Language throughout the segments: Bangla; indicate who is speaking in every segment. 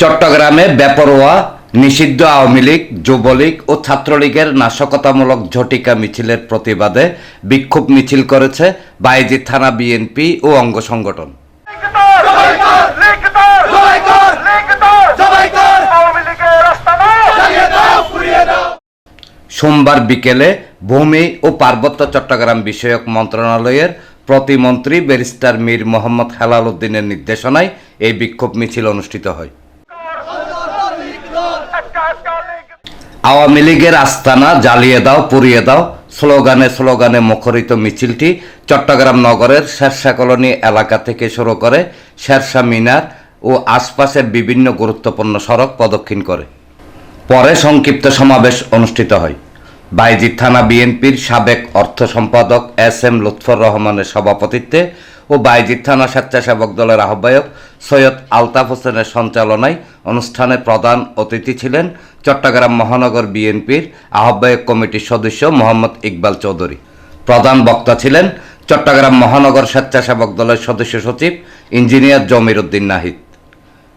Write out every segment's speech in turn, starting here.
Speaker 1: চট্টগ্রামে বেপরোয়া নিষিদ্ধ আওয়ামী লীগ, যুবলীগ ও ছাত্রলীগের নাশকতামূলক ঝটিকা মিছিলের প্রতিবাদে বিক্ষোভ মিছিল করেছে বায়েজিদ থানা বিএনপি ও অঙ্গ সংগঠন। সোমবার বিকেলে ভূমি ও পার্বত্য চট্টগ্রাম বিষয়ক মন্ত্রণালয়ের প্রতিমন্ত্রী ব্যারিস্টার মীর মোহাম্মদ হেলাল উদ্দিনের নির্দেশনায় এই বিক্ষোভ মিছিল অনুষ্ঠিত হয়। আওয়ামী লীগের আস্তানা জ্বালিয়ে দাও, পুড়িয়ে দাও স্লোগানে স্লোগানে মুখরিত মিছিলটি চট্টগ্রাম নগরের শেরশাহ কলোনি এলাকা থেকে শুরু করে শেরশাহ মিনার ও আশপাশের বিভিন্ন গুরুত্বপূর্ণ সড়ক প্রদক্ষিণ করে। পরে সংক্ষিপ্ত সমাবেশ অনুষ্ঠিত হয়। বায়েজিদ থানা বিএনপির সাবেক অর্থ সম্পাদক এস.এম. লুৎফর রহমানের সভাপতিত্বে ও বায়েজিদ থানা স্বেচ্ছাসেবক দলের আহ্বায়ক সৈয়দ আলতাফ হোসেনের সঞ্চালনায় অনুষ্ঠানে প্রধান অতিথি ছিলেন চট্টগ্রাম মহানগর বিএনপির আহ্বায়ক কমিটির সদস্য মোহাম্মদ ইকবাল চৌধুরী। প্রধান বক্তা ছিলেন চট্টগ্রাম মহানগর স্বেচ্ছাসেবক দলের সদস্য সচিব ইঞ্জিনিয়ার জমির উদ্দিন নাহিদ।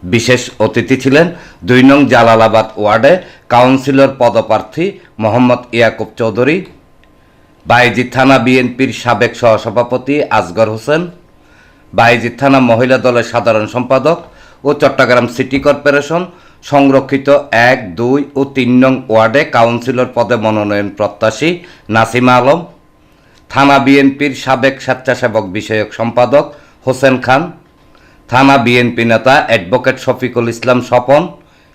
Speaker 1: বিশেষ অতিথি ছিলেন ২ নং জালালাবাদ ওয়ার্ডে কাউন্সিলর পদপ্রার্থী মোহাম্মদ ইয়াকুব চৌধুরী, বায়েজিদ থানা বিএনপির সাবেক সহসভাপতি আসগর হোসেন, বায়েজিদ থানা মহিলা দলের সাধারণ সম্পাদক ও চট্টগ্রাম সিটি কর্পোরেশন সংরক্ষিত ১, ২ ও ৩ নং ওয়ার্ডে কাউন্সিলর পদে মনোনয়ন প্রত্যাশী নাসিমা আলম, থানা বিএনপির সাবেক স্বেচ্ছাসেবক বিষয়ক সম্পাদক হোসেন খান, থানা বিএনপি নেতা অ্যাডভোকেট শফিকুল ইসলাম স্বপন,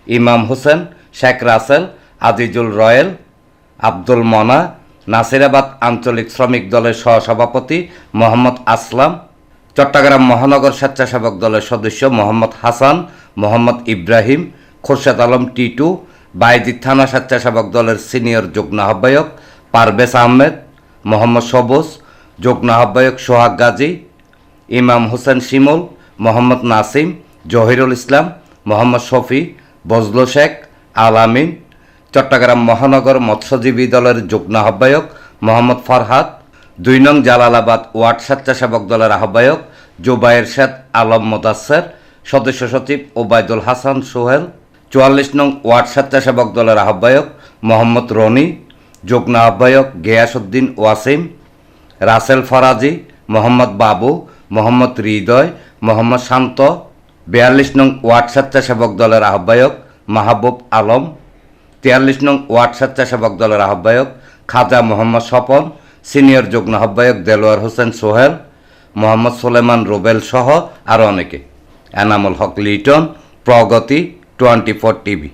Speaker 1: ইমাম হোসেন, শেখ রাসেল, আজিজুল রয়েল, আব্দুল মনা, নাসিরাবাদ আঞ্চলিক শ্রমিক দলের সহসভাপতি মোহাম্মদ আসলাম, চট্টগ্রাম মহানগর স্বেচ্ছাসেবক দলের সদস্য মোহাম্মদ হাসান, মোহাম্মদ ইব্রাহিম, খোরশেদ আলম টিটু, বায়েজিদ থানা স্বেচ্ছাসেবক দলের সিনিয়র যুগ্ম আহ্বায়ক পারভেজ আহমেদ, মোহাম্মদ সবুজ, যুগ্ম আহ্বায়ক সোহাগ গাজী, ইমাম হোসেন শিমুল, মোহাম্মদ নাসিম, জহিরুল ইসলাম, মোহাম্মদ শফি, বজলু শেখ, আল আমিন, চট্টগ্রাম মহানগর মৎস্যজীবী দলের যুগ্ম আহ্বায়ক মোহাম্মদ ফরহাদ, ২ নং জালালাবাদ ওয়ার্ড স্বেচ্ছাসেবক দলের আহ্বায়ক জুবায়ের শেদ আলম মোদাসের, সদস্য সচিব ওবায়দুল হাসান সোহেল, ৪৪ নং ওয়ার্ড স্বেচ্ছাসেবক দলের আহ্বায়ক মোহাম্মদ রনি, যুগ্ম আহ্বায়ক গিয়াসউদ্দিন ওয়াসিম, রাসেল ফরাজি, মোহাম্মদ বাবু, মোহাম্মদ হৃদয়, মোহাম্মদ শান্ত, ৪২ নং ওয়ার্ড স্বেচ্ছাসেবক দলের আহ্বায়ক মাহবুব আলম, ৪৩ নং ওয়ার্ড স্বেচ্ছাসেবক দলের আহ্বায়ক খাজা মোহাম্মদ স্বপন, সিনিয়র যুগ্ম আহ্বায়ক দেলোয়ার হোসেন সোহেল, মোহাম্মদ সুলেমান রুবেল সহ আরও অনেকে। এনামুল হক লিটন, প্রগতি 24 টিভি।